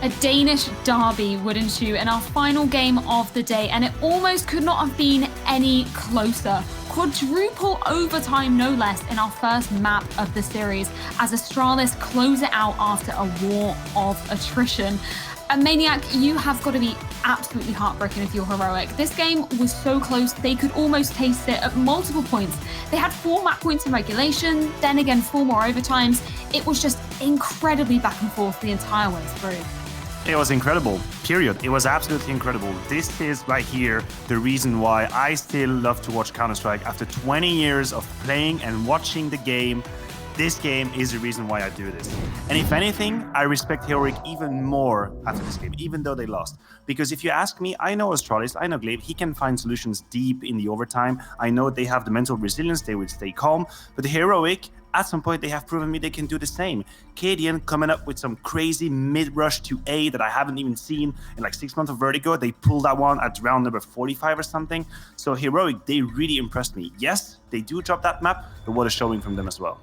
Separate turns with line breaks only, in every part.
A Danish derby would ensue in our final game of the day, and it almost could not have been any closer. Quadruple overtime, no less, in our first map of the series, as Astralis close it out after a war of attrition. And Maniac, you have got to be absolutely heartbroken if you're heroic. This game was so close, they could almost taste it at multiple points. They had 4 map points in regulation, then again 4 more overtimes. It was just incredibly back and forth the entire way through.
It was incredible, period. It was absolutely incredible. This is right here the reason why I still love to watch Counter-Strike. After 20 years of playing and watching the game, this game is the reason why I do this. And if anything, I respect Heroic even more after this game, even though they lost. Because if you ask me, I know Astralis, I know Glaive, he can find solutions deep in the overtime. I know they have the mental resilience, they will stay calm. But the Heroic, at some point, they have proven me they can do the same. Cadian coming up with some crazy mid-rush to A that I haven't even seen in like 6 months of Vertigo. They pulled that one at round number 45 or something. So Heroic, they really impressed me. Yes, they do drop that map, but what is showing from them as well.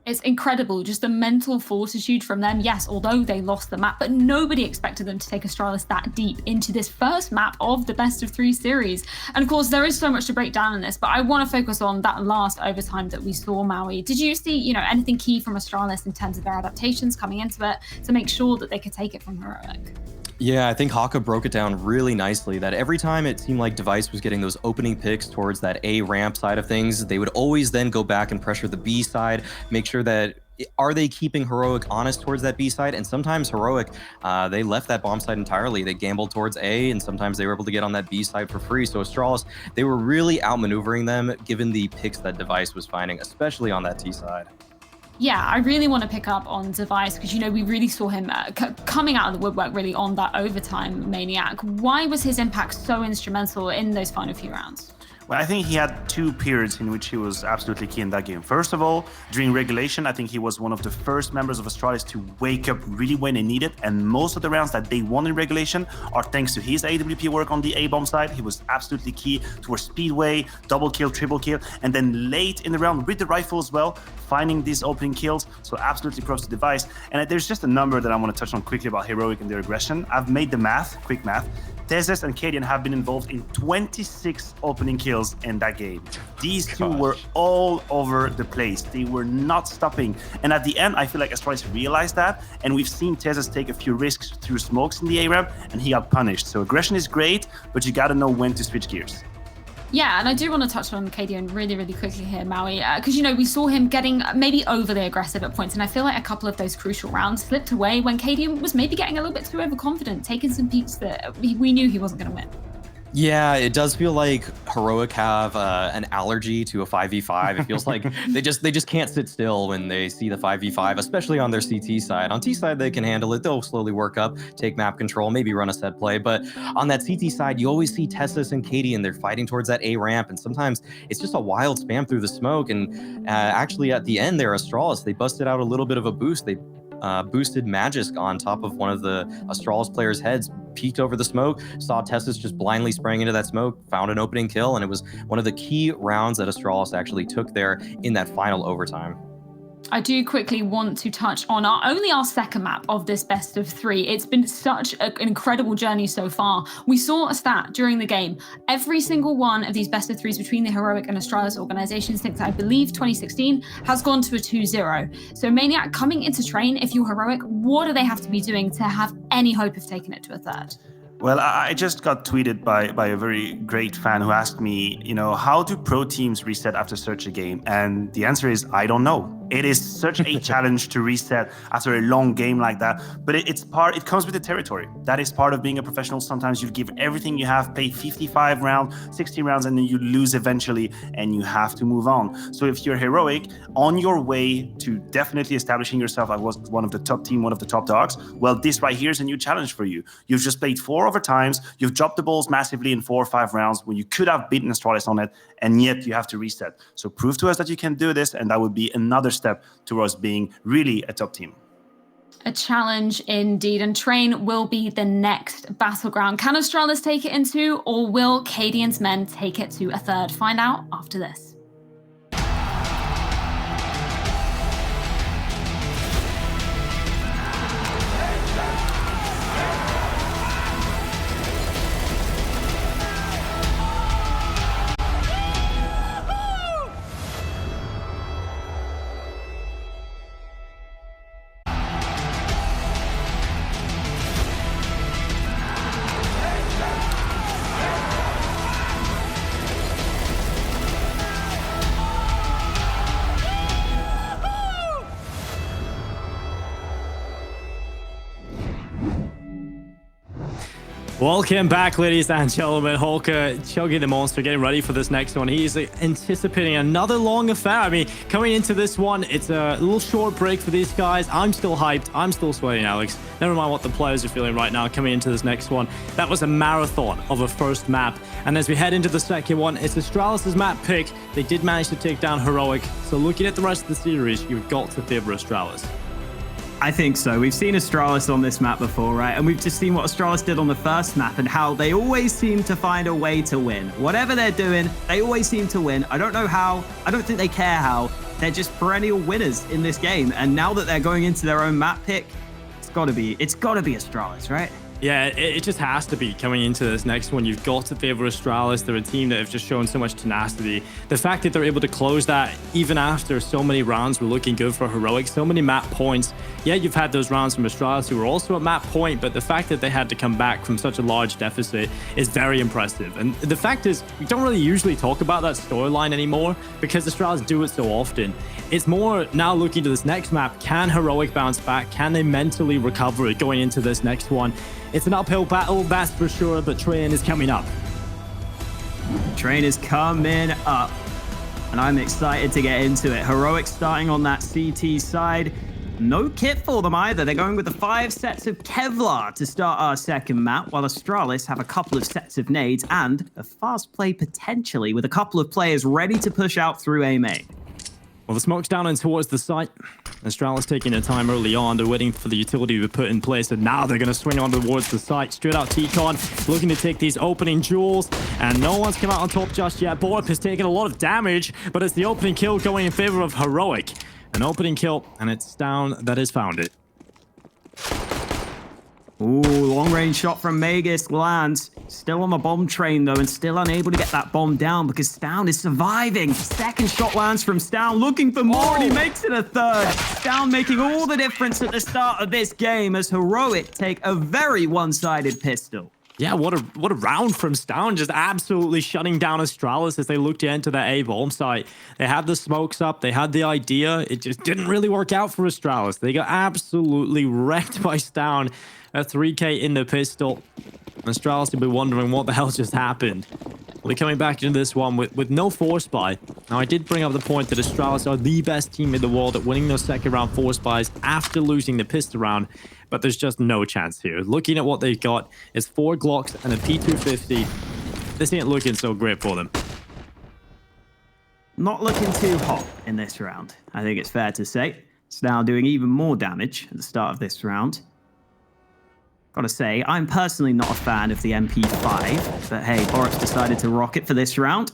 It's incredible, just the mental fortitude from them. Yes, although they lost the map, but nobody expected them to take Astralis that deep into this first map of the best of 3 series. And of course, there is so much to break down in this, but I want to focus on that last overtime that we saw, Maui. Did you see, anything key from Astralis in terms of their adaptations coming into it to make sure that they could take it from Heroic?
Yeah, I think Haka broke it down really nicely, that every time it seemed like Device was getting those opening picks towards that A ramp side of things, they would always then go back and pressure the B side, make sure that are they keeping Heroic honest towards that B side? And sometimes Heroic, they left that bomb side entirely. They gambled towards A, and sometimes they were able to get on that B side for free. So Astralis, they were really outmaneuvering them given the picks that Device was finding, especially on that T side.
Yeah, I really want to pick up on Device because, we really saw him coming out of the woodwork really on that overtime, Maniac. Why was his impact so instrumental in those final few rounds?
Well, I think he had 2 periods in which he was absolutely key in that game. First of all, during regulation, I think he was one of the first members of Astralis to wake up really when they need it, and most of the rounds that they won in regulation are thanks to his AWP work on the A-bomb side. He was absolutely key towards Speedway, double kill, triple kill, and then late in the round with the rifle as well, finding these opening kills. So absolutely props to Device. And there's just a number that I want to touch on quickly about Heroic and their aggression. I've made the math, quick math. Tezes and Cadian have been involved in 26 opening kills in that game. These two were all over the place. They were not stopping. And at the end, I feel like Astralis realized that. And we've seen Tezes take a few risks through smokes in the A-ramp, and he got punished. So aggression is great, but you got to know when to switch gears.
Yeah, and I do want to touch on Cadian really, really quickly here, Maui, because, we saw him getting maybe overly aggressive at points, and I feel like a couple of those crucial rounds slipped away when Cadian was maybe getting a little bit too overconfident, taking some peaks that we knew he wasn't going to win.
Yeah, it does feel like Heroic have an allergy to a 5v5. It feels like they just can't sit still when they see the 5v5, especially on their CT side. On T side, they can handle it. They'll slowly work up, take map control, maybe run a set play. But on that CT side, you always see Tessus and Katie, and they're fighting towards that A ramp. And sometimes it's just a wild spam through the smoke. And actually, at the end there, Astralis, they busted out a little bit of a boost. They boosted Magisk on top of one of the Astralis players' heads, peeked over the smoke, saw Tessus just blindly spraying into that smoke, found an opening kill, and it was one of the key rounds that Astralis actually took there in that final overtime.
I do quickly want to touch on our second map of this best of 3. It's been such an incredible journey so far. We saw a stat during the game. Every single one of these best of 3s between the Heroic and Astralis organizations since, I believe, 2016 has gone to a 2-0. So Maniac, coming into train, if you're Heroic, what do they have to be doing to have any hope of taking it to a third?
Well, I just got tweeted by a very great fan who asked me, how do pro teams reset after such a game? And the answer is, I don't know. It is such a challenge to reset after a long game like that, but it comes with the territory. That is part of being a professional. Sometimes you give everything you have, play 55 rounds, 60 rounds, and then you lose eventually, and you have to move on. So if you're Heroic, on your way to definitely establishing yourself as one of the top team, one of the top dogs, well, this right here is a new challenge for you. You've just played 4 overtimes, you've dropped the balls massively in 4 or 5 rounds when you could have beaten Astralis on it, and yet you have to reset. So prove to us that you can do this, and that would be another step towards being really a top team.
A challenge indeed, and Train will be the next battleground. Can Astralis take it into, or will Cadian's men take it to a third? Find out after this.
Welcome back, ladies and gentlemen. Holker chugging the monster, getting ready for this next one. He's anticipating another long affair. I mean, coming into this one, it's a little short break for these guys. I'm still hyped. I'm still sweating, Alex. Never mind what the players are feeling right now coming into this next one. That was a marathon of a first map. And as we head into the second one, it's Astralis' map pick. They did manage to take down Heroic. So looking at the rest of the series, you've got to favor Astralis.
I think so. We've seen Astralis on this map before, right? And we've just seen what Astralis did on the first map and how they always seem to find a way to win. Whatever they're doing, they always seem to win. I don't know how. I don't think they care how. They're just perennial winners in this game. And now that they're going into their own map pick, it's got to be Astralis, right?
Yeah, it just has to be coming into this next one. You've got to favor Astralis. They're a team that have just shown so much tenacity. The fact that they're able to close that even after so many rounds were looking good for Heroic, so many map points. Yeah, you've had those rounds from Astralis who were also at map point, but the fact that they had to come back from such a large deficit is very impressive. And the fact is, we don't really usually talk about that storyline anymore because Astralis do it so often. It's more now looking to this next map. Can Heroic bounce back? Can they mentally recover going into this next one? It's an uphill battle, that's for sure, but Train is coming up.
Train is coming up, and I'm excited to get into it. Heroic starting on that CT side. No kit for them either. They're going with the 5 sets of Kevlar to start our second map, while Astralis have a couple of sets of nades and a fast play potentially with a couple of players ready to push out through A main.
Well, the smoke's down and towards the site. Astralis taking their time early on. They're waiting for the utility to be put in place, and now they're going to swing on towards the site. Straight out T-Con, looking to take these opening jewels, and no one's come out on top just yet. Borp has taken a lot of damage, but it's the opening kill going in favor of Heroic. An opening kill, and it's Down that has found it.
Ooh, long-range shot from Magus lands. Still on the bomb train, though, and still unable to get that bomb down because Stown is surviving. Second shot lands from Stown, looking for more, and he makes it a third. Stown making all the difference at the start of this game as Heroic take a very one-sided pistol.
Yeah, what a round from Stown, just absolutely shutting down Astralis as they look to enter that A bomb site. They had the smokes up, they had the idea, it just didn't really work out for Astralis. They got absolutely wrecked by Stown. A 3K in the pistol. Astralis will be wondering what the hell just happened. Well, they're coming back into this one with no force buy. Now, I did bring up the point that Astralis are the best team in the world at winning those second round force buys after losing the pistol round, but there's just no chance here. Looking at what they've got, it's 4 Glocks and a P250. This ain't looking so great for them.
Not looking too hot in this round, I think it's fair to say. It's now doing even more damage at the start of this round. Gotta say, I'm personally not a fan of the MP5, but hey, Boris decided to rock it for this round.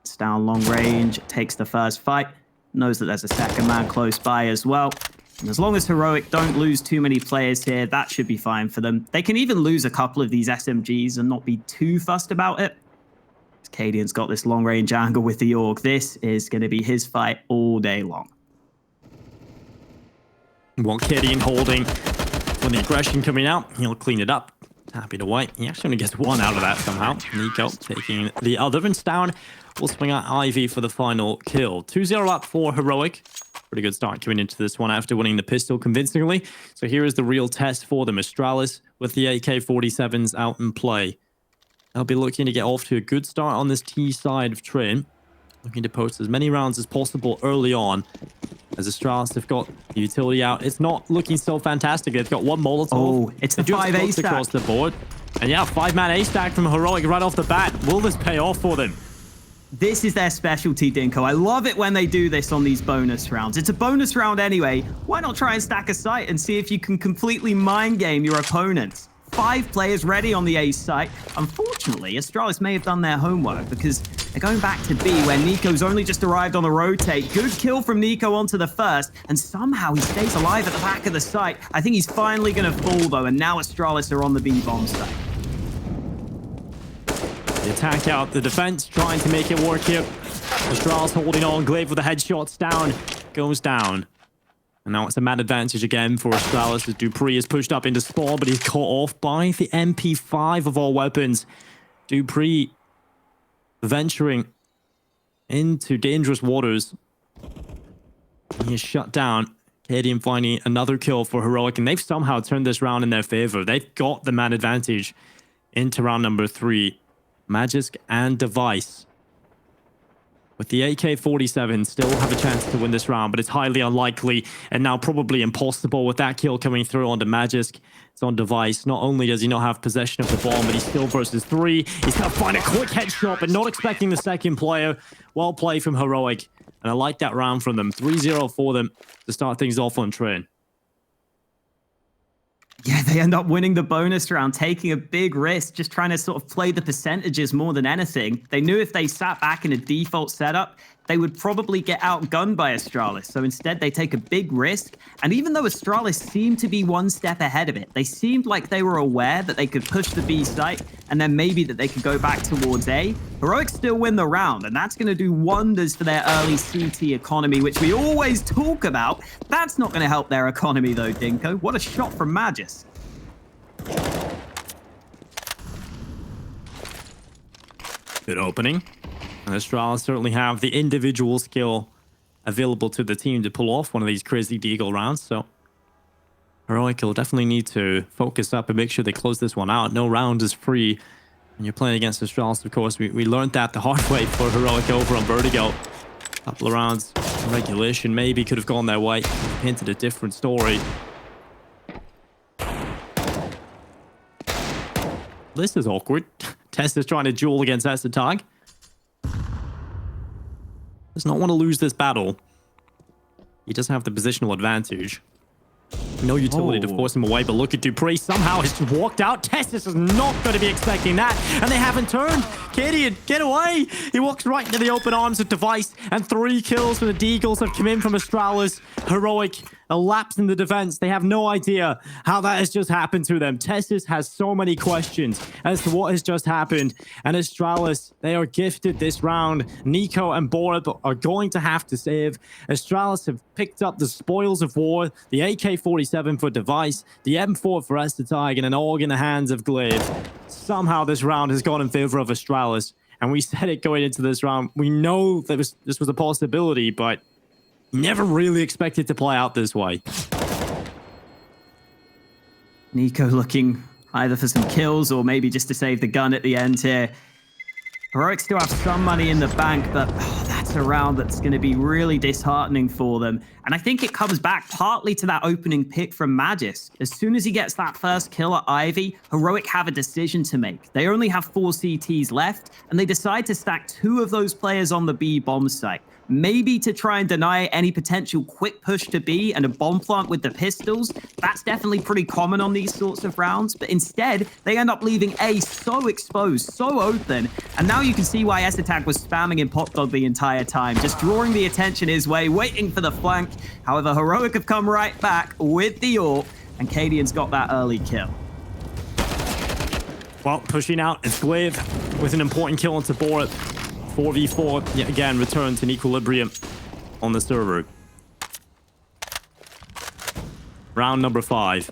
It's down long range, takes the first fight, knows that there's a second man close by as well. And as long as Heroic don't lose too many players here, that should be fine for them. They can even lose a couple of these SMGs and not be too fussed about it. Cadian's got this long range angle with the Org. This is going to be his fight all day long.
Well, Cadian holding. When the aggression coming out, he'll clean it up. Happy to white. He actually only gets 1 out of that somehow. Nico taking the other, and Stown will swing out Ivy for the final kill. 2-0 up for Heroic. Pretty good start coming into this one after winning the pistol convincingly. So here is the real test for them. Astralis with the AK-47s out in play. They'll be looking to get off to a good start on this T side of Train. Looking to post as many rounds as possible early on. As Astralis have got the utility out, it's not looking so fantastic. They've got 1 Molotov.
Oh, it's the 5A stack
across the board. And yeah, 5-man A stack from Heroic right off the bat. Will this pay off for them?
This is their specialty, Dinko. I love it when they do this on these bonus rounds. It's a bonus round anyway. Why not try and stack a site and see if you can completely mind game your opponents? 5 players ready on the A site. Unfortunately, Astralis may have done their homework because they're going back to B where Nico's only just arrived on the rotate. Good kill from Nico onto the first, and somehow he stays alive at the back of the site. I think he's finally going to fall though, and now Astralis are on the B bomb site.
The attack out, the defense trying to make it work here. Astralis holding on, Glaive with the headshots down, goes down. And now it's a mad advantage again for Astralis as Dupree is pushed up into spawn, but he's caught off by the MP5 of all weapons. Dupree venturing into dangerous waters. He is shut down. Cadian finding another kill for Heroic, and they've somehow turned this round in their favor. They've got the man advantage into round number 3. Magisk and Device. With the AK-47, still have a chance to win this round, but it's highly unlikely and now probably impossible with that kill coming through onto Magisk. It's on Device. Not only does he not have possession of the bomb, but he's still versus 3. He's going to find a quick headshot, but not expecting the second player. Well played from Heroic, and I like that round from them. 3-0 for them to start things off on train.
Yeah, they end up winning the bonus round, taking a big risk, just trying to sort of play the percentages more than anything. They knew if they sat back in a default setup, they would probably get outgunned by Astralis. So instead, they take a big risk. And even though Astralis seemed to be one step ahead of it, they seemed like they were aware that they could push the B site and then maybe that they could go back towards A. Heroic still win the round, and that's going to do wonders for their early CT economy, which we always talk about. That's not going to help their economy, though, Dinko. What a shot from Magisk.
Good opening. And Astralis certainly have the individual skill available to the team to pull off one of these crazy deagle rounds. So Heroic will definitely need to focus up and make sure they close this one out. No round is free when you're playing against Astralis, of course. We learned that the hard way for Heroic over on Vertigo. A couple of rounds in regulation maybe could have gone their way. Hinted a different story. This is awkward. Test is trying to duel against Esatag. Does not want to lose this battle. He does have the positional advantage. No utility to force him away, but look at Dupree. Somehow has just walked out. Testis is not going to be expecting that, and they haven't turned. Cadian, get away! He walks right into the open arms of Device, and 3 kills from the Deagles have come in from Astralis. Heroic, a lapse in the defense. They have no idea how that has just happened to them. Testis has so many questions as to what has just happened, and Astralis, they are gifted this round. Nico and Borup are going to have to save. Astralis have picked up the spoils of war, the AK-47 for Device, the M4 for Esatag, and an AUG in the hands of Glaive. Somehow this round has gone in favor of Astralis, and we said it going into this round. We know that this was a possibility, but never really expected to play out this way.
Nico looking either for some kills or maybe just to save the gun at the end here. Heroic still have some money in the bank, but that's a round that's going to be really disheartening for them. And I think it comes back partly to that opening pick from Magisk. As soon as he gets that first kill at Ivy, Heroic have a decision to make. They only have 4 CTs left, and they decide to stack 2 of those players on the B bomb site. Maybe to try and deny any potential quick push to B and a bomb plant with the pistols. That's definitely pretty common on these sorts of rounds, but instead, they end up leaving A so exposed, so open, and now you can see why Esatag was spamming in Pop Dog the entire time, just drawing the attention his way, waiting for the flank. However, Heroic have come right back with the AWP, and Cadian's got that early kill.
Well, pushing out is Glaive with an important kill onto Borup. 4v4, yet again, return to an equilibrium on the server. Round number 5.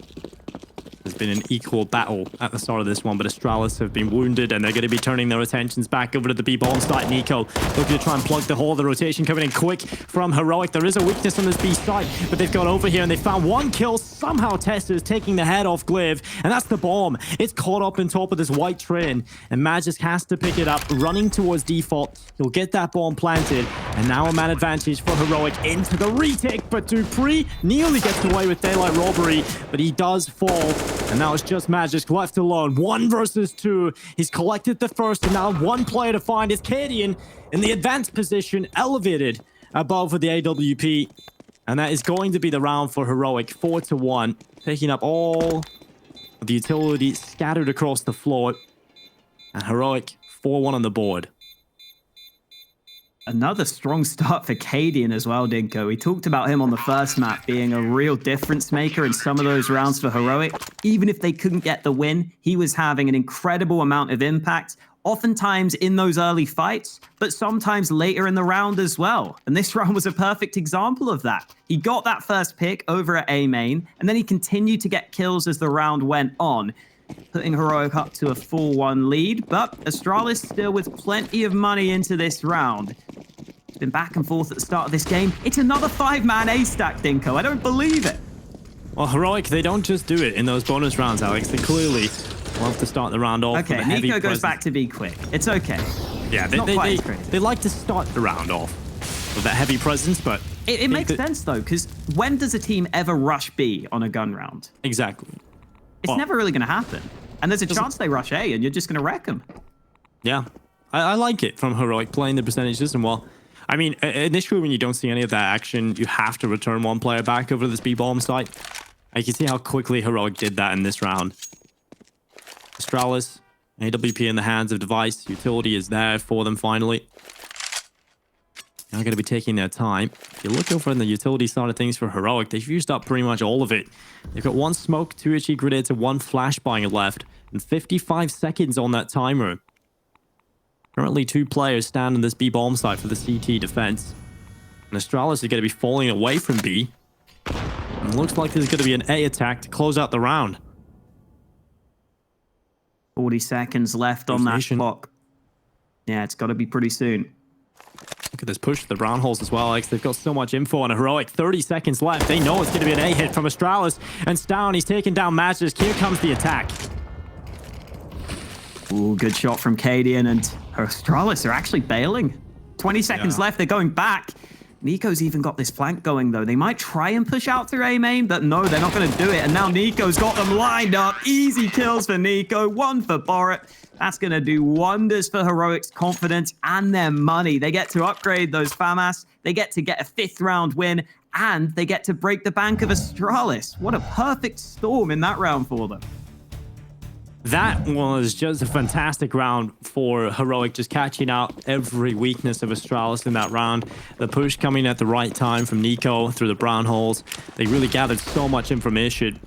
There's been an equal battle at the start of this one, but Astralis have been wounded, and they're going to be turning their attentions back over to the B-bomb site. Nico looking to try and plug the hole. The rotation coming in quick from Heroic. There is a weakness on this B site, but they've gone over here, and they found 1 kill. Somehow Tessa is taking the head off Glaive, and that's the bomb. It's caught up on top of this white train, and Magisk has to pick it up, running towards default. He'll get that bomb planted, and now a man advantage for Heroic into the retake, but Dupree nearly gets away with daylight robbery, but he does fall. And now it's just Magisk left alone. 1 versus 2. He's collected the first, and now 1 player to find is Cadian in the advanced position, elevated above with the AWP. And that is going to be the round for Heroic. 4-1. Picking up all of the utility scattered across the floor. And Heroic 4-1 on the board.
Another strong start for Cadian as well, Dinko. We talked about him on the first map being a real difference maker in some of those rounds for Heroic. Even if they couldn't get the win, he was having an incredible amount of impact, oftentimes in those early fights, but sometimes later in the round as well. And this round was a perfect example of that. He got that first pick over at A main, and then he continued to get kills as the round went on, putting Heroic up to a 4-1 lead, but Astralis still with plenty of money into this round. It's been back and forth at the start of this game. It's another 5-man A stack, Dinko. I don't believe it.
Well, Heroic, they don't just do it in those bonus rounds, Alex. They clearly Love to start the round off.
Okay,
with a heavy
Nico goes
presence.
back to be quick. It's okay.
Yeah,
Not quite as crazy.
they like to start the round off with that heavy presence, but
It makes sense, though, because when does a team ever rush B on a gun round?
exactly.
It's
Well,
never really going to happen. And there's a chance they rush A, and you're just going to wreck them.
Yeah, I like it from Heroic playing the percentages. And well, I mean, initially when you don't see any of that action, you have to return one player back over to this B-bomb site. You can see how quickly Heroic did that in this round. Astralis, AWP in the hands of Device. Utility is there for them finally. They're going to be taking their time. If you look over on the utility side of things for Heroic, they've used up pretty much all of it. They've got one smoke, 2 HE grenades, and 1 flashbang left, and 55 seconds on that timer. Currently, 2 players stand on this B bomb site for the CT defense. And Astralis is going to be falling away from B. And it looks like there's going to be an A attack to close out the round.
40 seconds left on that
Information.
clock. Yeah, it's got to be pretty soon.
Look at this push to the brown holes as well, Alex. They've got so much info on a Heroic. 30 seconds left. They know it's going to be an A hit from Astralis. And Stown, he's taking down Matches. Here comes the attack.
Ooh, good shot from Cadian, and Astralis are actually bailing. 20 seconds left. They're going back. Nico's even got this flank going, though. They might try and push out through A main, but no, they're not going to do it. And now Nico's got them lined up. Easy kills for Nico. 1 for Borat. That's going to do wonders for Heroic's confidence and their money. They get to upgrade those FAMAS. They get to get a 5th round win, and they get to break the bank of Astralis. What a perfect storm in that round for them.
That was just a fantastic round for Heroic, just catching out every weakness of Astralis in that round. The push coming at the right time from Nico through the brown holes. They really gathered so much information.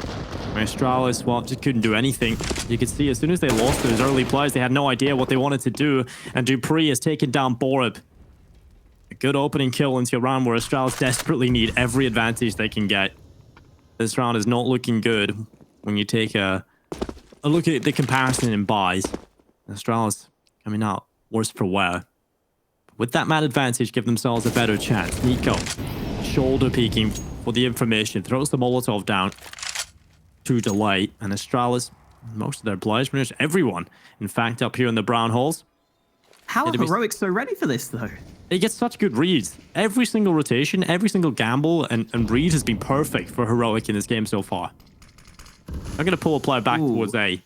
Astralis, well, just couldn't do anything. You could see as soon as they lost those early players, they had no idea what they wanted to do. And Dupree has taken down Borib. A good opening kill into a round where Astralis desperately need every advantage they can get. This round is not looking good when you take a look at the comparison in buys. Astralis coming out worse for wear. With that man advantage, give themselves a better chance. Nico, shoulder peeking for the information, throws the Molotov down to delay. And Astralis, most of their players, pretty much everyone, in fact, up here in the brown holes.
How are Heroic so ready for this, though?
They get such good reads. Every single rotation, every single gamble and read has been perfect for Heroic in this game so far. I'm going to pull a player back towards A.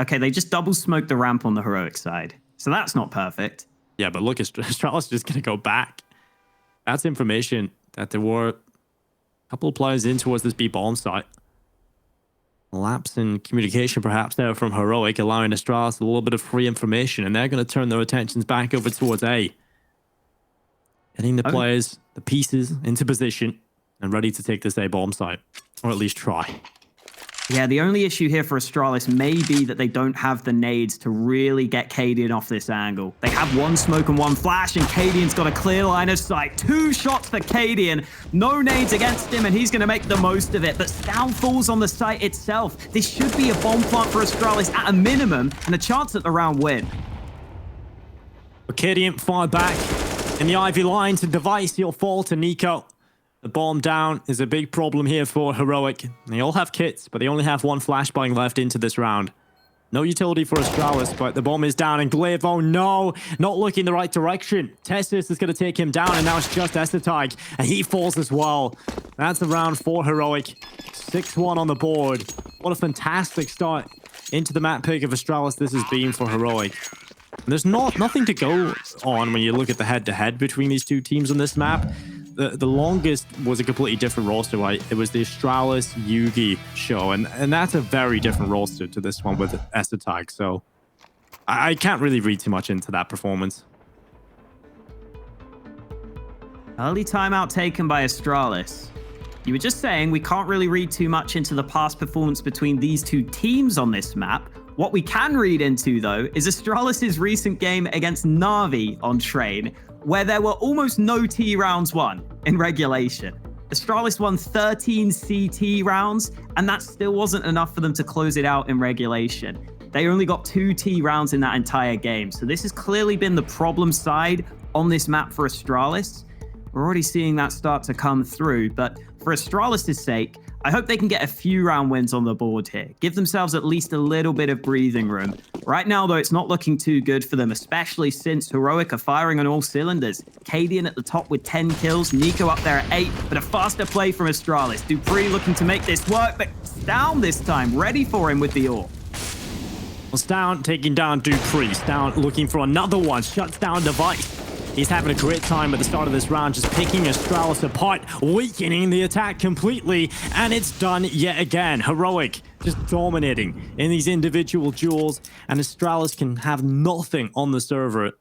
Okay, they just double smoked the ramp on the Heroic side. So that's not perfect.
Yeah, but look, Astralis is just going to go back. That's information that there were a couple of players in towards this B bomb site. Lapse in communication perhaps there from Heroic, allowing Astralis a little bit of free information, and they're going to turn their attentions back over towards A. Getting the players, the pieces into position and ready to take this A bomb site, or at least try.
Yeah, the only issue here for Astralis may be that they don't have the nades to really get Cadian off this angle. They have 1 smoke and 1 flash, and Cadian's got a clear line of sight. 2 shots for Cadian. No nades against him, and he's going to make the most of it. But Stow falls on the site itself. This should be a bomb plant for Astralis at a minimum, and a chance at the round win.
Cadian far back in the Ivy line to Device. He'll fall to Nico. The bomb down is a big problem here for Heroic. They all have kits, but they only have 1 flashbang left into this round. No utility for Astralis, but the bomb is down. And Glaive, oh no, not looking the right direction. Tessus is going to take him down, and now it's just Estetag, and he falls as well. That's a round for Heroic. 6-1 on the board. What a fantastic start into the map pick of Astralis this has been for Heroic. And there's nothing to go on when you look at the head-to-head between these two teams on this map. The longest was a completely different roster, right? It was the Astralis Yugi show, and that's a very different roster to this one with Estetag, so I can't really read too much into that performance.
Early timeout taken by Astralis. You were just saying we can't really read too much into the past performance between these two teams on this map. What we can read into, though, is Astralis' recent game against Na'Vi on Train, where there were almost no T rounds won in regulation. Astralis won 13 CT rounds, and that still wasn't enough for them to close it out in regulation. They only got 2 T rounds in that entire game, so this has clearly been the problem side on this map for Astralis. We're already seeing that start to come through, but For Astralis' sake, I hope they can get a few round wins on the board here. Give themselves at least a little bit of breathing room. Right now, though, it's not looking too good for them, especially since Heroic are firing on all cylinders. Cadian at the top with 10 kills, Nico up there at 8, but a faster play from Astralis. Dupree looking to make this work, but Down this time, ready for him with the AWP.
Well, Stown taking down Dupree. Stown looking for another one, shuts down Device. He's having a great time at the start of this round, just picking Astralis apart, weakening the attack completely, and it's done yet again. Heroic just dominating in these individual duels, and Astralis can have nothing on the server.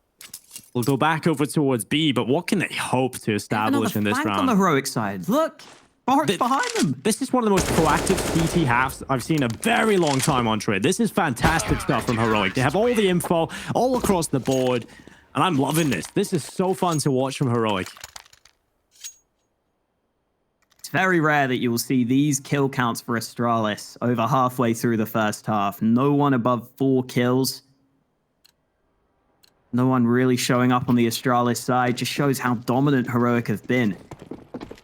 We'll go back over towards B, but what can they hope to establish in this round?
On the Heroic side, look, Bart's behind them.
This is one of the most proactive CT halves I've seen in a very long time on Trade. This is fantastic stuff from Heroic. They have all the info all across the board. And I'm loving this. This is so fun to watch from Heroic.
It's very rare that you will see these kill counts for Astralis over halfway through the first half. No one above 4 kills. No one really showing up on the Astralis side. Just shows how dominant Heroic have been.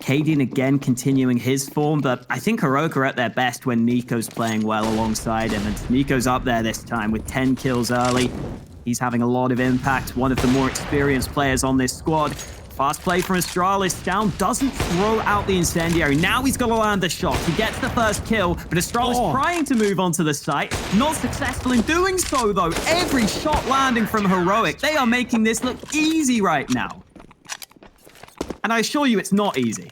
Cadian again continuing his form, but I think Heroic are at their best when Nico's playing well alongside him. And Nico's up there this time with 10 kills early. He's having a lot of impact, one of the more experienced players on this squad. Fast play from Astralis. Down doesn't throw out the incendiary. Now he's got to land the shot. He gets the first kill, but Astralis trying to move onto the site. Not successful in doing so, though. Every shot landing from Heroic. They are making this look easy right now. And I assure you it's not easy.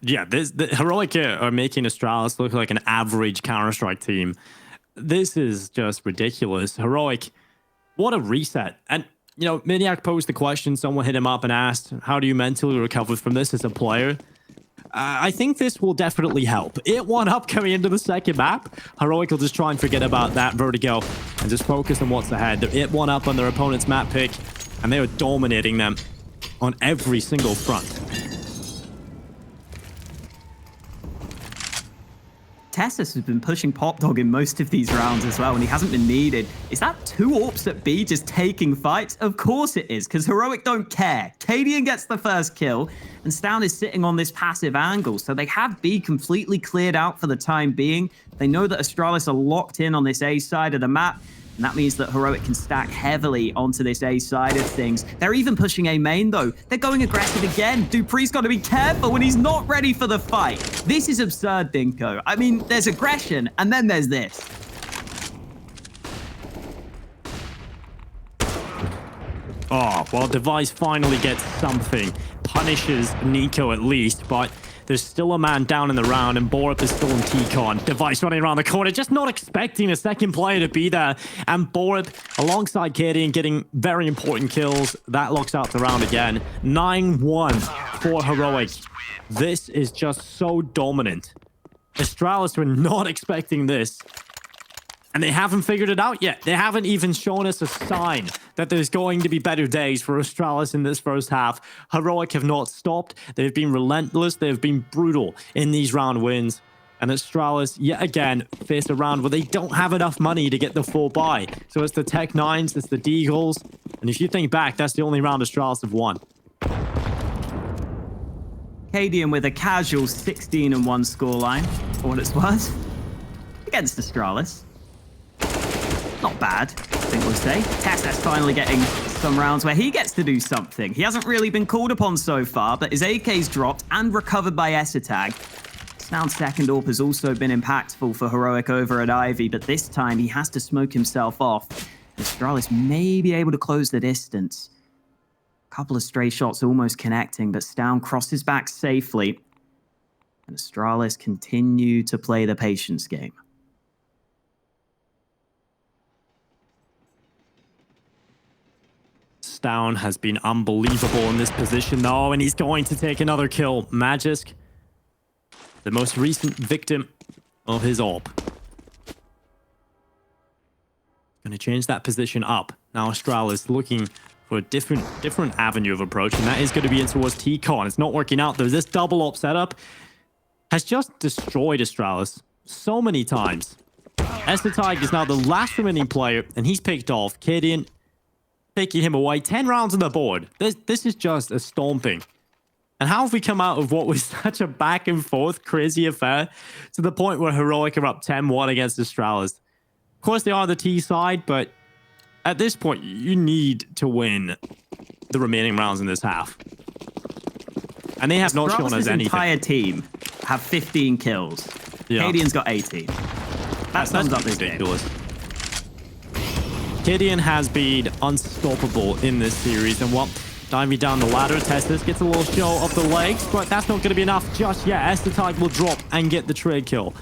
Yeah, the Heroic are making Astralis look like an average Counter-Strike team. This is just ridiculous. Heroic, what a reset. And, you know, Maniac posed the question. Someone hit him up and asked, how do you mentally recover from this as a player? I think this will definitely help. It 1-up coming into the second map. Heroic will just try and forget about that vertigo and just focus on what's ahead. It 1-up on their opponent's map pick, and they are dominating them on every single front.
Tessus has been pushing Pop Dog in most of these rounds as well, and he hasn't been needed. Is that 2 AWPs at B just taking fights? Of course it is, because Heroic don't care. Cadian gets the first kill, and Stown is sitting on this passive angle, so they have B completely cleared out for the time being. They know that Astralis are locked in on this A side of the map, and that means that Heroic can stack heavily onto this A side of things. They're even pushing A main, though. They're going aggressive again. Dupree's got to be careful when he's not ready for the fight. This is absurd, Dinko. I mean, there's aggression, and then there's this.
Oh, well, Device finally gets something. Punishes Nico at least, but there's still a man down in the round, and Borup is still in T-Con. Device running around the corner, just not expecting a second player to be there. And Borup, alongside Cadian, getting very important kills. That locks out the round again. 9-1 for Heroic. This is just so dominant. Astralis were not expecting this. And they haven't figured it out yet. They haven't even shown us a sign that there's going to be better days for Astralis in this first half. Heroic have not stopped. They've been relentless. They've been brutal in these round wins. And Astralis, yet again, face a round where they don't have enough money to get the full buy. So it's the Tech 9s, it's the Deagles. And if you think back, that's the only round Astralis have won.
Cadian with a casual 16-1 scoreline, for what it's worth, against Astralis. Not bad, I think we'll say. Tessus finally getting some rounds where he gets to do something. He hasn't really been called upon so far, but his AK's dropped and recovered by Esatag. Stown's second AWP has also been impactful for Heroic over at Ivy, but this time he has to smoke himself off. Astralis may be able to close the distance. A couple of stray shots almost connecting, but Stown crosses back safely. And Astralis continue to play the patience game.
Stown has been unbelievable in this position, though, and he's going to take another kill. Magisk, the most recent victim of his AWP. Going to change that position up. Now Astralis looking for a different avenue of approach, and that is going to be in towards T-Con. It's not working out, though. This double AWP setup has just destroyed Astralis so many times. Esatag is now the last remaining player, and he's picked off. Cadian taking him away. 10 rounds on the board. This is just a stomping And how have we come out of what was such a back and forth crazy affair to the point where Heroic are up 10-1 against Astralis? Of course, they are the T side, but at this point, you need to win the remaining rounds in this half. And they have not shown us anything.
Entire team have 15 kills.
Yeah.
Cadian's got 18. That sums up this
ridiculous. Cadian has been unstoppable in this series, and what? Diving down the ladder, Testis gets a little show of the legs, but that's not going to be enough just yet. Estetag will drop and get the trade kill.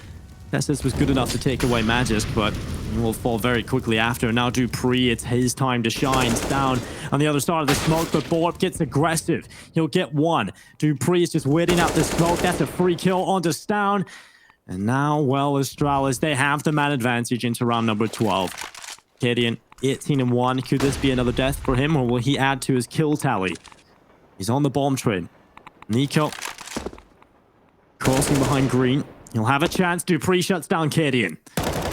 Testis was good enough to take away Magisk, but he will fall very quickly after. Now Dupree, it's his time to shine. It's down on the other side of the smoke, but Borb gets aggressive. He'll get one. Dupree is just waiting out the smoke. That's a free kill onto Stown. And now, well, Astralis, they have the man advantage into round number 12. Cadian, 18-1. Could this be another death for him, or will he add to his kill tally? He's on the bomb train. Nico crossing behind green. He'll have a chance. Dupree shuts down Cadian.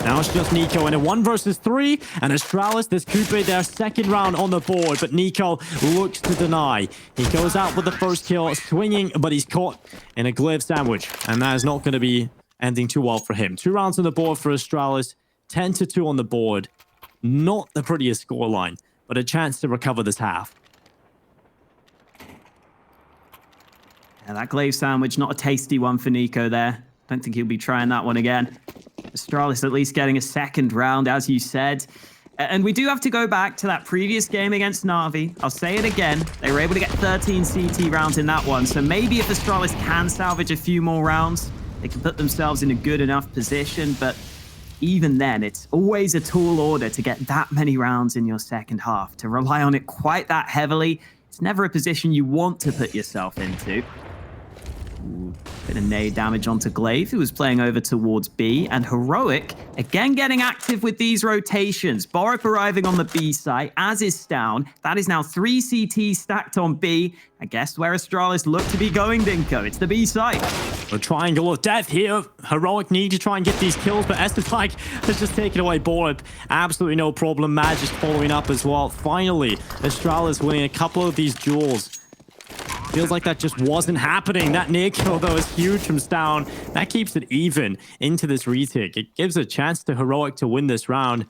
Now it's just Nico in a 1 versus 3, and Astralis, this could be their second round on the board, but Nico looks to deny. He goes out with the first kill, swinging, but he's caught in a glaive sandwich, and that is not going to be ending too well for him. 2 rounds on the board for Astralis, 10-2 on the board. Not the prettiest scoreline, but a chance to recover this half.
Yeah, that glaive sandwich, not a tasty one for Nico there. Don't think he'll be trying that one again. Astralis at least getting a second round, as you said. And we do have to go back to that previous game against Na'Vi. I'll say it again. They were able to get 13 CT rounds in that one. So maybe if Astralis can salvage a few more rounds, they can put themselves in a good enough position. But even then, it's always a tall order to get that many rounds in your second half. To rely on it quite that heavily, it's never a position you want to put yourself into. Ooh, bit of nade damage onto Glaive, who was playing over towards B, and Heroic again getting active with these rotations. Borup arriving on the B site, as is Stown. That is now 3 CT stacked on B. I guess where Astralis look to be going, Dinko. It's the B site.
A triangle of death here. Heroic need to try and get these kills, but Estetag has just taken away Borup. Absolutely no problem. Magic following up as well. Finally, Astralis winning a couple of these duels. Feels like that just wasn't happening. That near kill, though, is huge from Stown. That keeps it even into this retake. It gives a chance to Heroic to win this round.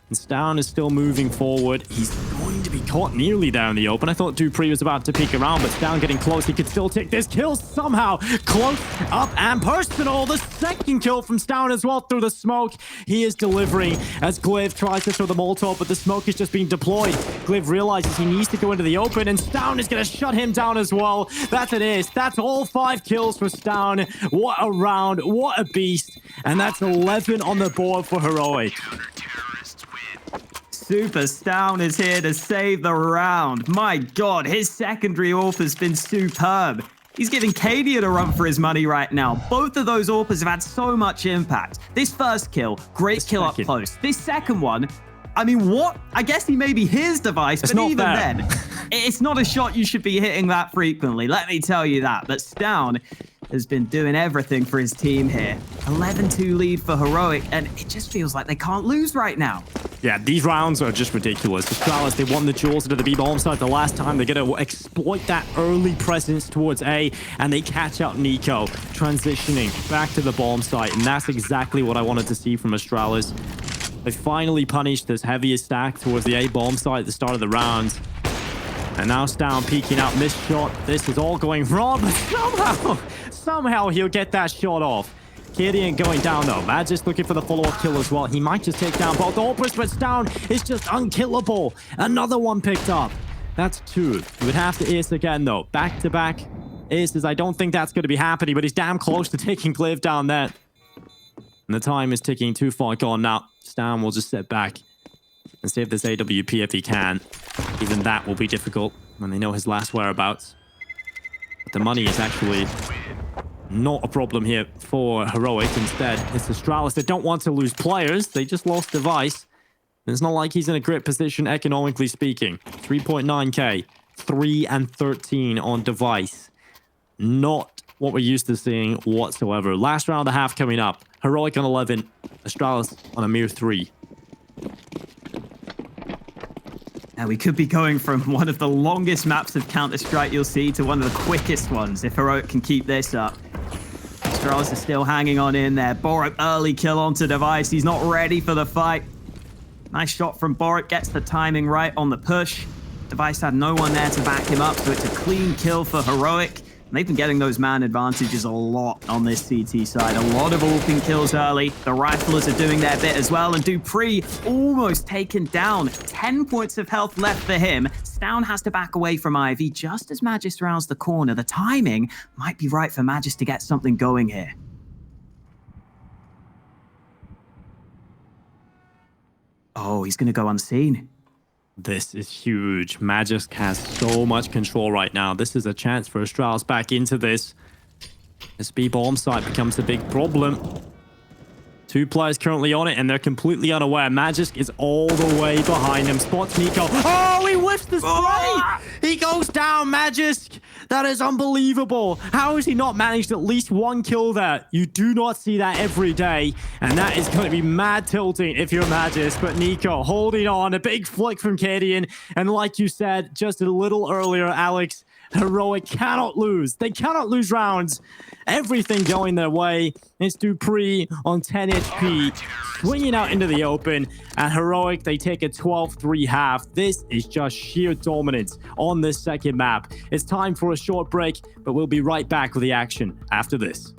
And Stown is still moving forward. He's going to be caught nearly there in the open. I thought Dupree was about to peek around, but Stown getting close. He could still take this kill somehow. Close up and personal. The second kill from Stown as well through the smoke. He is delivering as Glaive tries to throw the Molotov, but the smoke is just being deployed. Glaive realizes he needs to go into the open, and Stown is going to shut him down as well. That's an ace. That's all 5 kills for Stown. What a round. What a beast. And that's 11 on the board for Heroic.
Super Stown is here to save the round. My God, his secondary AWP has been superb. He's giving Cadian a run for his money right now. Both of those AWPers have had so much impact. This first kill, great kill up close. This second one, I mean, what? I guess he may be his device, but even then, it's not a shot you should be hitting that frequently. Let me tell you that. But Stown has been doing everything for his team here. 11-2 lead for Heroic, and it just feels like they can't lose right now.
Yeah, these rounds are just ridiculous. Astralis, they won the duels into the B bomb site the last time. They're going to exploit that early presence towards A, and they catch out Nico, transitioning back to the bomb site. And that's exactly what I wanted to see from Astralis. They finally punished this heaviest stack towards the A bomb site at the start of the round. And now Stown peeking out, missed shot. This is all going wrong, but somehow he'll get that shot off. Cadian going down though. Magisk looking for the follow-up kill as well. He might just take down both AWPers, but Stown is just unkillable. Another one picked up. That's 2. He would have to ace again though. Back-to-back aces. I don't think that's going to be happening, but he's damn close to taking Glaive down there. And the time is ticking, too far gone now. Stown will just sit back and save this AWP if he can. Even that will be difficult when they know his last whereabouts. But the money is actually not a problem here for Heroic. Instead, it's Astralis that don't want to lose players. They just lost Device. It's not like he's in a great position economically speaking. 3.9k, 3 and 13 on Device. Not what we're used to seeing whatsoever. Last round of the half coming up. Heroic on 11, Astralis on a mere 3.
And we could be going from one of the longest maps of Counter-Strike you'll see to one of the quickest ones if Heroic can keep this up. Astralis is still hanging on in there. Borup early kill onto Device. He's not ready for the fight. Nice shot from Borup, gets the timing right on the push. Device had no one there to back him up, so it's a clean kill for Heroic. And they've been getting those man advantages a lot on this CT side. A lot of AWPing kills early. The Riflers are doing their bit as well, and Dupree almost taken down. 10 points of health left for him. Stown has to back away from Ivy just as Magis rounds the corner. The timing might be right for Magis to get something going here. Oh, he's going to go unseen.
This is huge. Magisk has so much control right now. This is a chance for Astralis back into this. This B-bomb site becomes a big problem. 2 players currently on it, and they're completely unaware. Magisk is all the way behind him. Spots Nico. Oh, he whiffs the spray! He goes down, Magisk! That is unbelievable. How has he not managed at least 1 kill there? You do not see that every day, and that is going to be mad tilting if you're Magisk. But Nico holding on. A big flick from Cadian, and like you said just a little earlier, Alex, Heroic cannot lose. They cannot lose rounds. Everything going their way. It's Dupree on 10 HP, swinging out into the open. And Heroic, they take a 12-3 half. This is just sheer dominance on this second map. It's time for a short break, but we'll be right back with the action after this.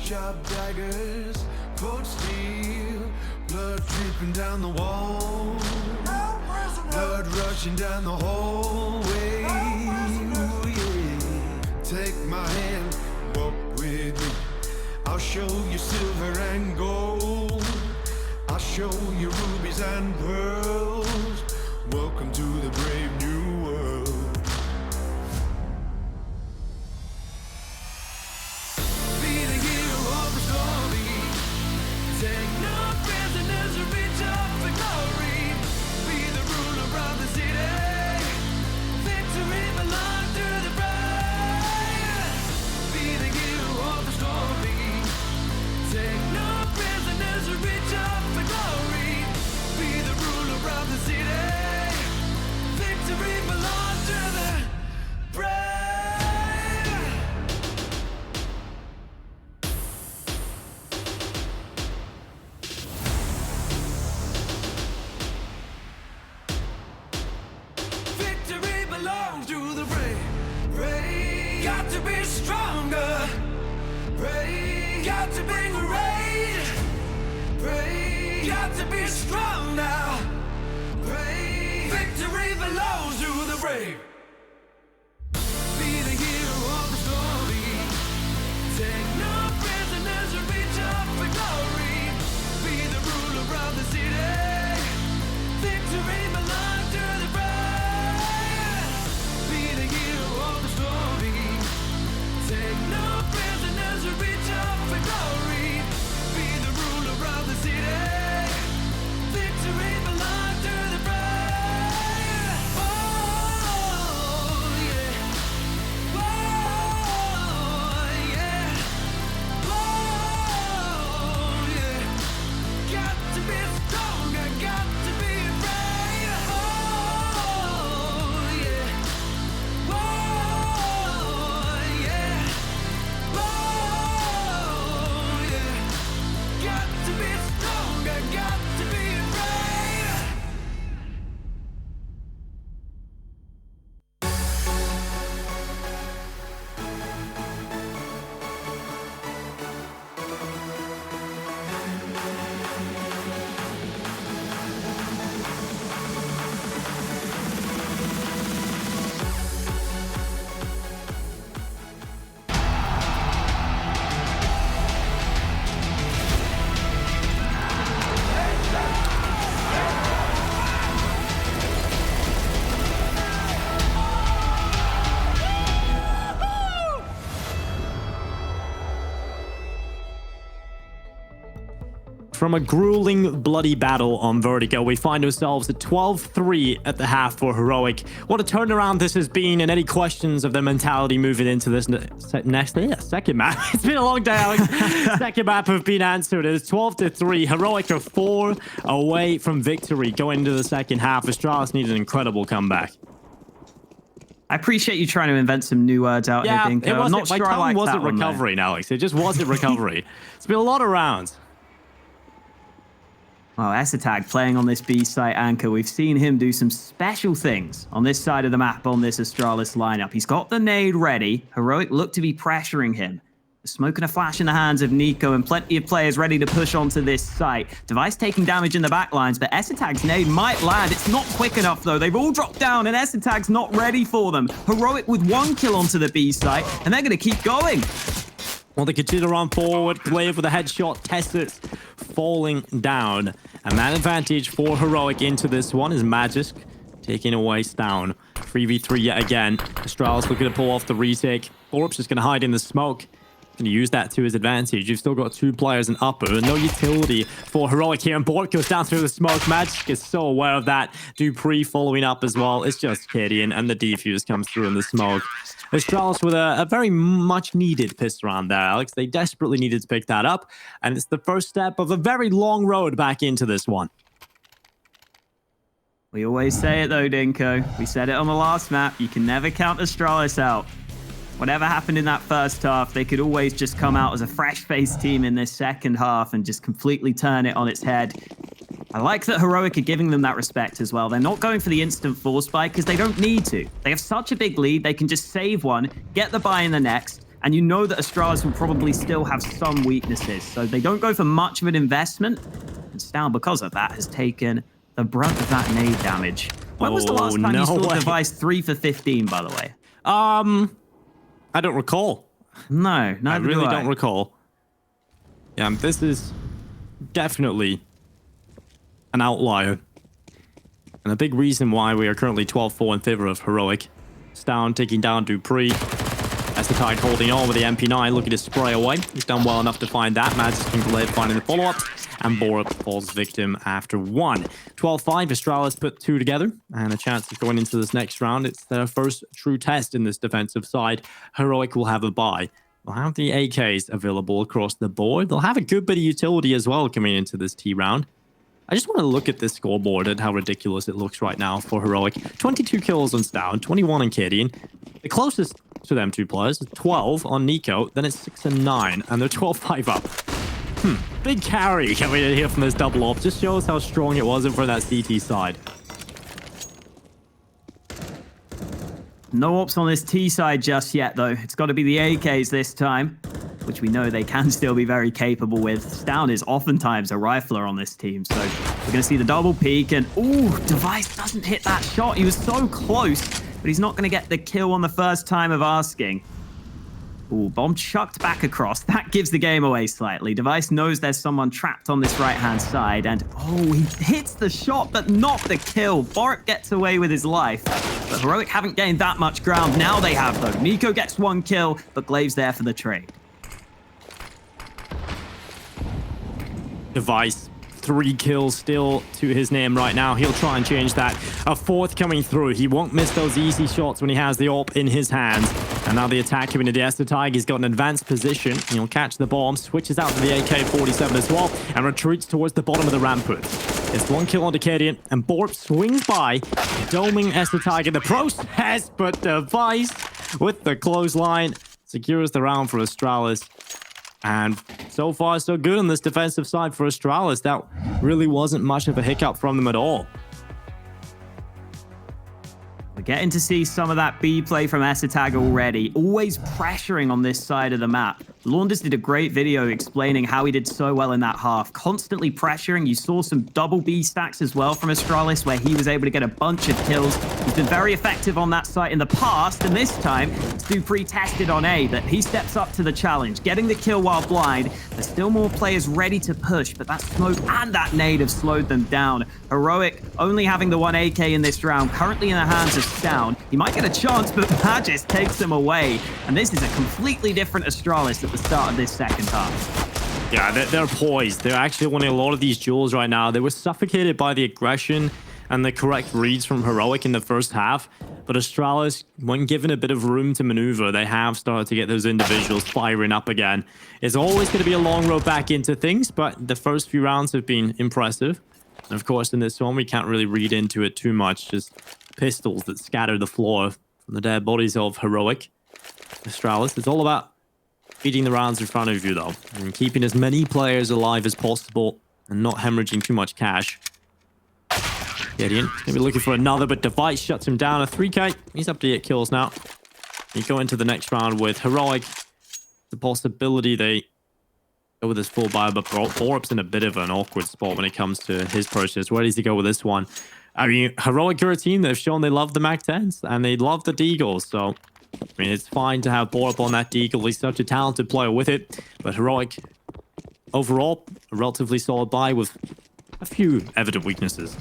Sharp daggers, cold steel, blood dripping down the wall, blood rushing down the hallway. Ooh, yeah. Take my hand, walk with me. I'll show you silver and gold. I'll show you rubies and pearls. Welcome to the brave new world. Got to be stronger. Pray. Got to be great. Pray. Got to be strong now. Pray. Victory belongs to the brave. Be the hero of the story. Take no prisoners and reach up for glory. Be the ruler of the city. Victory belongs to the brave. Be the hero of the story. Take no prisoners and reach up for glory. Be the ruler of the city. Victory belongs to the brave. Oh.
from a grueling, bloody battle on Vertigo, we find ourselves at 12-3 at the half for Heroic. What a turnaround this has been, and any questions of their mentality moving into this second map. It's been a long day, Alex. Second map have been answered. It's 12-3. Heroic are 4 away from victory going into the second half. Astralis need an incredible comeback.
I appreciate you trying to invent some new words out here, Dinko.
It wasn't,
I'm not
my
sure I
tongue
like
wasn't
that one, though.
recovering, Alex. It just wasn't recovery. It's been a lot of rounds.
Oh, Esatag playing on this B site anchor. We've seen him do some special things on this side of the map on this Astralis lineup. He's got the nade ready. Heroic look to be pressuring him. A smoke and a flash in the hands of Nico, and plenty of players ready to push onto this site. Device taking damage in the back lines, but Esatag's nade might land. It's not quick enough, though. They've all dropped down, and Esatag's not ready for them. Heroic with 1 kill onto the B site, and they're going to keep going.
Well, they continue to run forward, play with a headshot, test it, falling down. And that advantage for Heroic into this one is Magisk taking away Down. 3v3 yet again. Astralis looking to pull off the retake. Orb's just going to hide in the smoke. Going to use that to his advantage. You've still got 2 players in upper. No utility for Heroic here. And Bork goes down through the smoke. Magisk is so aware of that. Dupree following up as well. It's just Gideon, and the defuse comes through in the smoke. Astralis with a very much needed pistol round there, Alex. They desperately needed to pick that up. And it's the first step of a very long road back into this one.
We always say it, though, Dinko. We said it on the last map. You can never count Astralis out. Whatever happened in that first half, they could always just come out as a fresh-faced team in this second half and just completely turn it on its head. I like that Heroic are giving them that respect as well. They're not going for the instant force buy because they don't need to. They have such a big lead, they can just save one, get the buy in the next, and you know that Astralis will probably still have some weaknesses. So they don't go for much of an investment. And Stown, because of that, has taken the brunt of that nade damage. When was the last time you saw Device 3 for 15, by the way?
I don't recall.
No, neither
I really
do
don't recall. Yeah, this is definitely an outlier. And a big reason why we are currently 12-4 in favor of Heroic. Stown taking down Dupree. Esatag holding on with the MP9, looking to spray away. He's done well enough to find that. Magisk can play finding the follow-up. And Borup falls victim after 1. 12-5, Astralis put 2 together. And a chance of going into this next round. It's their first true test in this defensive side. Heroic will have a bye. They'll have the AKs available across the board. They'll have a good bit of utility as well coming into this T round. I just want to look at this scoreboard and how ridiculous it looks right now for Heroic. 22 kills on Stown, 21 on Gideon. The closest to them 2 players is 12 on Nico. Then it's 6 and 9, and they're 12-5 up. Big carry coming in here from this double op. Just shows how strong it was in front of that CT side.
No ops on this T side just yet, though. It's got to be the AKs this time, which we know they can still be very capable with. Stown is oftentimes a rifler on this team, so we're going to see the double peek, and ooh, Device doesn't hit that shot. He was so close, but he's not going to get the kill on the first time of asking. Ooh, bomb chucked back across. That gives the game away slightly. Device knows there's someone trapped on this right-hand side, and oh, he hits the shot, but not the kill. Borup gets away with his life, but Heroic haven't gained that much ground. Now they have, though. Nico gets 1 kill, but Glave's there for the trade.
Device, 3 kills still to his name right now. He'll try and change that. A 4th coming through. He won't miss those easy shots when he has the AWP in his hands. And now the attack coming to the Esatag. He's got an advanced position. He'll catch the bomb, switches out to the AK-47 as well, and retreats towards the bottom of the rampart. It's 1 kill on Decadian, and Borup swings by, doming Esatag in the process, but Device with the clothesline secures the round for Astralis. And so far, so good on this defensive side for Astralis. That really wasn't much of a hiccup from them at all.
We're getting to see some of that B play from Esatag already, always pressuring on this side of the map. Launders did a great video explaining how he did so well in that half, constantly pressuring. You saw some double B stacks as well from Astralis, where he was able to get a bunch of kills. He's been very effective on that site in the past, and this time, it's Dupree tested on A, that he steps up to the challenge, getting the kill while blind. There's still more players ready to push, but that smoke and that nade have slowed them down. Heroic only having the 1 AK in this round, currently in the hands of Stown. He might get a chance, but Magisk takes him away. And this is a completely different Astralis at the start of this second half.
Yeah, they're poised. They're actually winning a lot of these duels right now. They were suffocated by the aggression and the correct reads from Heroic in the first half. But Astralis, when given a bit of room to maneuver, they have started to get those individuals firing up again. It's always going to be a long road back into things, but the first few rounds have been impressive. And of course, in this one, we can't really read into it too much. Just pistols that scatter the floor from the dead bodies of Heroic. Astralis, it's all about beating the rounds in front of you, though, and keeping as many players alive as possible and not hemorrhaging too much cash. Gideon gonna be looking for another, but Device shuts him down. A 3k. He's up to 8 kills now. You go into the next round with Heroic. The possibility they go with this full buy, but Borup's in a bit of an awkward spot when it comes to his purchase. Where does he go with this one? I mean, Heroic are a team that have shown they love the Mac-10s and they love the Deagles, so I mean, it's fine to have Borup on that Deagle. He's such a talented player with it. But Heroic, overall, a relatively solid buy with a few evident weaknesses.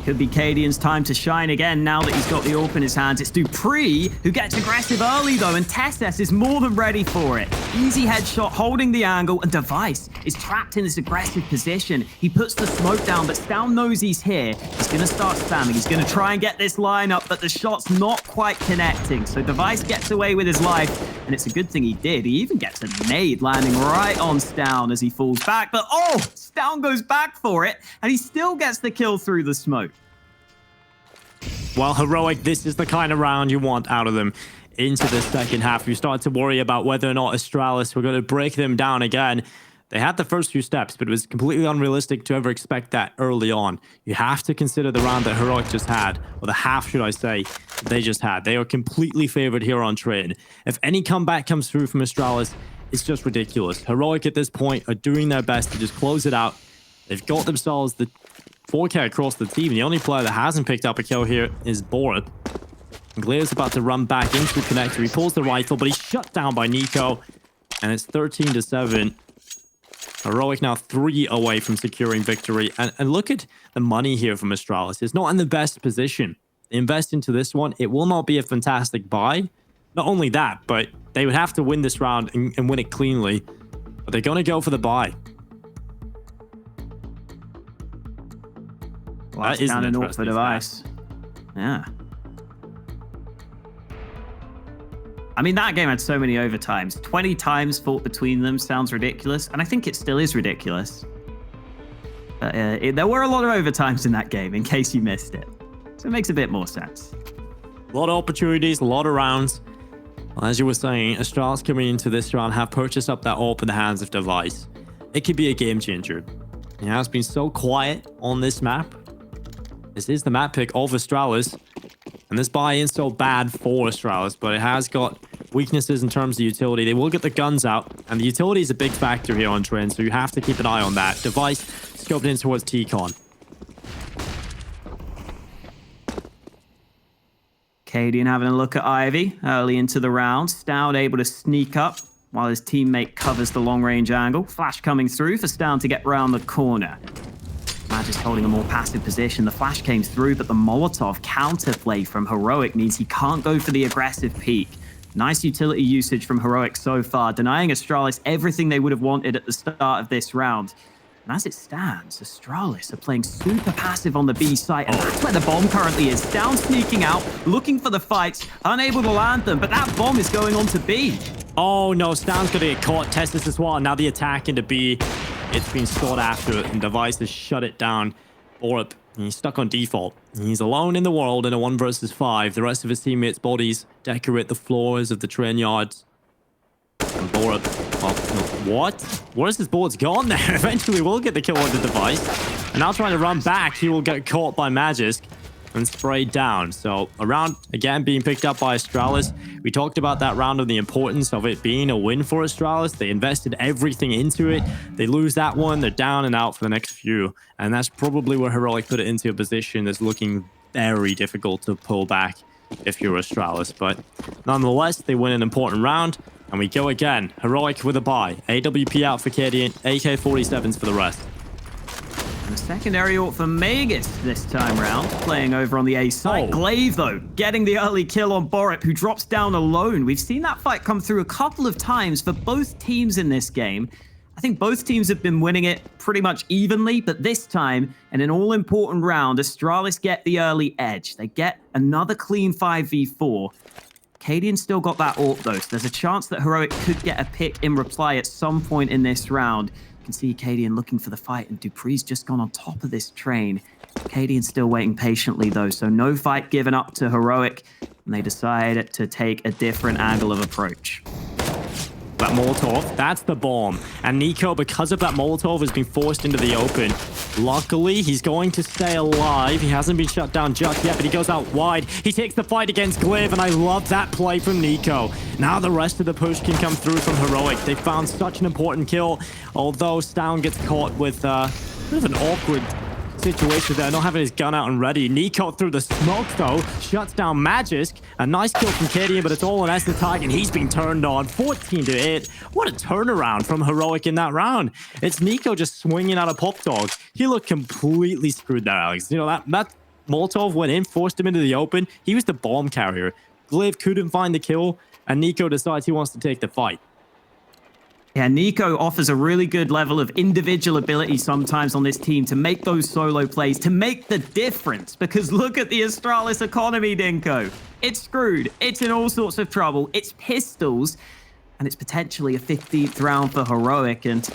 Could be Cadian's time to shine again now that he's got the AWP in his hands. It's Dupree who gets aggressive early though, and Tesses is more than ready for it. Easy headshot, holding the angle, and Device is trapped in this aggressive position. He puts the smoke down, but Stown knows he's here. He's going to start spamming. He's going to try and get this line up, but the shot's not quite connecting. So Device gets away with his life, and it's a good thing he did. He even gets a nade landing right on Stown as he falls back, but oh! Stown goes back for it, and he still gets the kill through the smoke.
Well, Heroic, this is the kind of round you want out of them into the second half. You start to worry about whether or not Astralis were going to break them down again. They had the first few steps, but it was completely unrealistic to ever expect that early on. You have to consider the round that Heroic just had, or the half, should I say, they just had. They are completely favored here on trade. If any comeback comes through from Astralis, it's just ridiculous. Heroic at this point are doing their best to just close it out. They've got themselves the 4K across the team. The only player that hasn't picked up a kill here is Borup. Glaire's about to run back into the connector. He pulls the rifle, but he's shut down by Nico. And it's 13-7. Heroic now 3 away from securing victory. And look at the money here from Astralis. It's not in the best position. They invest into this one. It will not be a fantastic buy. Not only that, but they would have to win this round and win it cleanly. But they're going to go for the buy.
Well, that is down an for Device. Yeah. I mean, that game had so many overtimes. 20 times fought between them sounds ridiculous, and I think it still is ridiculous. There were a lot of overtimes in that game, in case you missed it. So it makes a bit more sense.
A lot of opportunities, a lot of rounds. Well, as you were saying, Astralis coming into this round have purchased up that AWP in the hands of Device. It could be a game changer. It has been so quiet on this map. This is the map pick of Astralis. And this buy isn't so bad for Astralis, but it has got weaknesses in terms of utility. They will get the guns out, and the utility is a big factor here on trend, so you have to keep an eye on that. Device scoped in towards T-Con.
Cadian having a look at Ivy early into the round. Stown able to sneak up while his teammate covers the long-range angle. Flash coming through for Stown to get round the corner. Magic's holding a more passive position. The flash came through, but the Molotov counterplay from Heroic means he can't go for the aggressive peek. Nice utility usage from Heroic so far, denying Astralis everything they would have wanted at the start of this round. And as it stands, Astralis are playing super passive on the B site, and that's where the bomb currently is. Down sneaking out, looking for the fights, unable to land them, but that bomb is going on to B.
Oh no, Stan's gonna get caught. Testis as well. Now the attack into B. It's been sought after, and Device has shut it down. Borup, he's stuck on default. He's alone in the world in a 1 versus 5. The rest of his teammates' bodies decorate the floors of the train yards. And Borup, oh, what? Where's his bullets gone there? Eventually we'll get the kill on the Device. And now trying to run back, he will get caught by Magisk and sprayed down. So a round, again, being picked up by Astralis. We talked about that round and the importance of it being a win for Astralis. They invested everything into it. They lose that one, they're down and out for the next few. And that's probably where Heroic put it into a position that's looking very difficult to pull back if you're Astralis. But nonetheless, they win an important round. And we go again. Heroic with a buy. AWP out for Cadian, AK-47s for the rest.
And a secondary ult for Magus this time round, playing over on the A side.
Oh.
Glaive, though, getting the early kill on Borip, who drops down alone. We've seen that fight come through a couple of times for both teams in this game. I think both teams have been winning it pretty much evenly, but this time, in an all-important round, Astralis get the early edge. They get another clean 5v4. Cadian still got that ult, though, so there's a chance that Heroic could get a pick in reply at some point in this round. You can see Cadian looking for the fight, and dupree's just gone on top of this train. Cadian's still waiting patiently, though, so no fight given up to Heroic, and they decide to take a different angle of approach.
That Molotov, that's the bomb. And Nico, because of that Molotov, has been forced into the open. Luckily, he's going to stay alive. He hasn't been shut down just yet, but he goes out wide. He takes the fight against Glaive, and I love that play from Nico. Now the rest of the push can come through from Heroic. They found such an important kill, although Stown gets caught with a bit of an awkward situation there, not having his gun out and ready. Nico through the smoke, though, shuts down Magisk. A nice kill from Cadian, but it's all on Estetag, and he's been turned on. 14-8. What a turnaround from Heroic in that round. It's Nico just swinging out a pop dog. He looked completely screwed there, Alex. You know, that Molotov went in, forced him into the open. He was the bomb carrier. Glaive couldn't find the kill, and Nico decides he wants to take the fight.
Yeah, Nico offers a really good level of individual ability sometimes on this team to make those solo plays, to make the difference. Because look at the Astralis economy, Dinko. It's screwed. It's in all sorts of trouble. It's pistols. And it's potentially a 15th round for Heroic. And,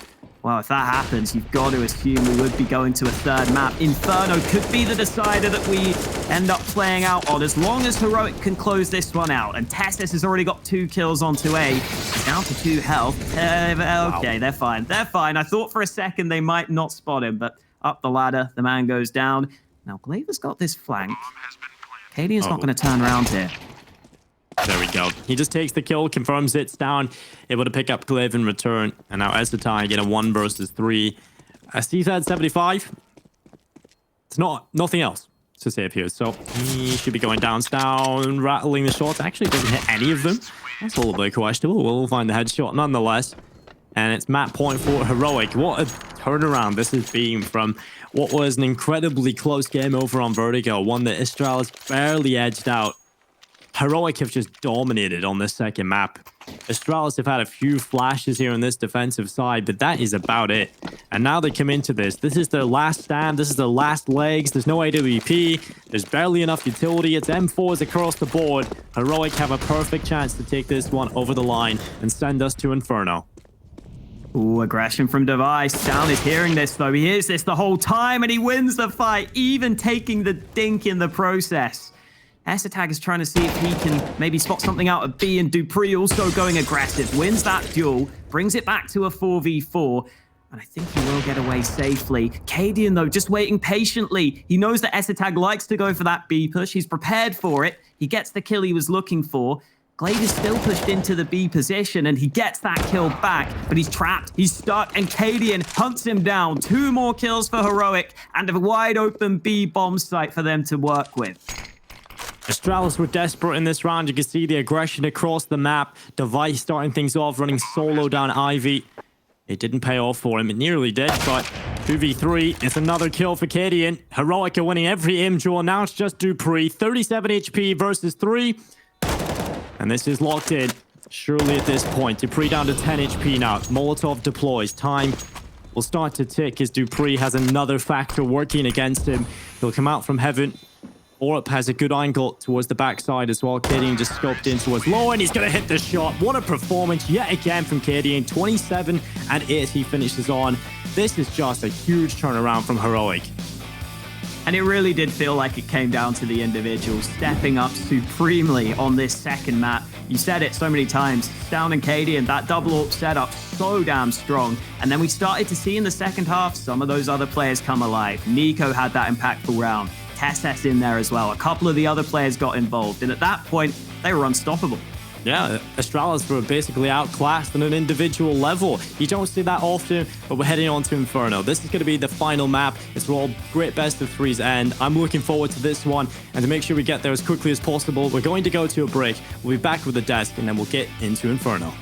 well, if that happens, you've got to assume we would be going to a third map. Inferno could be the decider that we end up playing out on, as long as Heroic can close this one out. And Tessus has already got 2 kills onto A. He's down to 2 health. Okay, they're fine. They're fine. I thought for a second they might not spot him, but up the ladder, the man goes down. Now, Glaive has got this flank. Cadian's not going to turn around here.
There we go. He just takes the kill, confirms it's down, able to pick up Glaive in return. And now Estetag in a 1 versus 3. CZ 75. It's nothing else to say up here. So he should be going down, rattling the shots. Actually doesn't hit any of them. That's a little bit questionable. We'll find the headshot nonetheless. And it's map point for Heroic. What a turnaround this has been from what was an incredibly close game over on Vertigo. One that Astralis barely edged out. Heroic have just dominated on this second map. Astralis have had a few flashes here on this defensive side, but that is about it. And now they come into this. This is their last stand. This is their last legs. There's no AWP. There's barely enough utility. It's M4s across the board. Heroic have a perfect chance to take this one over the line and send us to Inferno.
Ooh, aggression from Device. Stown is hearing this, though. He hears this the whole time, and he wins the fight, even taking the dink in the process. Estetag is trying to see if he can maybe spot something out of B, and dupree also going aggressive. Wins that duel, brings it back to a 4v4, and I think he will get away safely. Cadian, though, just waiting patiently. He knows that Estetag likes to go for that B push. He's prepared for it. He gets the kill he was looking for. Glaive is still pushed into the B position, and he gets that kill back, but he's trapped, he's stuck, and Cadian hunts him down. 2 more kills for Heroic, and a wide open B bomb site for them to work with.
Astralis were desperate in this round. You can see the aggression across the map. Device starting things off, running solo down Ivy. It didn't pay off for him. It nearly did, but 2v3. It's another kill for Cadian. Heroic are winning every aim duel. Now it's just dupree. 37 HP versus 3. And this is locked in. Surely at this point, dupree down to 10 HP now. Molotov deploys. Time will start to tick as dupree has another factor working against him. He'll come out from heaven. Orup has a good angle towards the backside as well. Cadian just scoped in towards low, and he's going to hit the shot. What a performance yet again from Cadian. 27-8 he finishes on. This is just a huge turnaround from Heroic.
And it really did feel like it came down to the individuals stepping up supremely on this second map. You said it so many times. Stown and Cadian, that double AWP setup, so damn strong. And then we started to see in the second half some of those other players come alive. Nico had that impactful round. Tessus in there as well. A couple of the other players got involved. And at that point, they were unstoppable.
Yeah, Astralis were basically outclassed on an individual level. You don't see that often, but we're heading on to Inferno. This is going to be the final map. It's where all great best of threes end. I'm looking forward to this one. And to make sure we get there as quickly as possible, we're going to go to a break. We'll be back with the desk, and then we'll get into Inferno.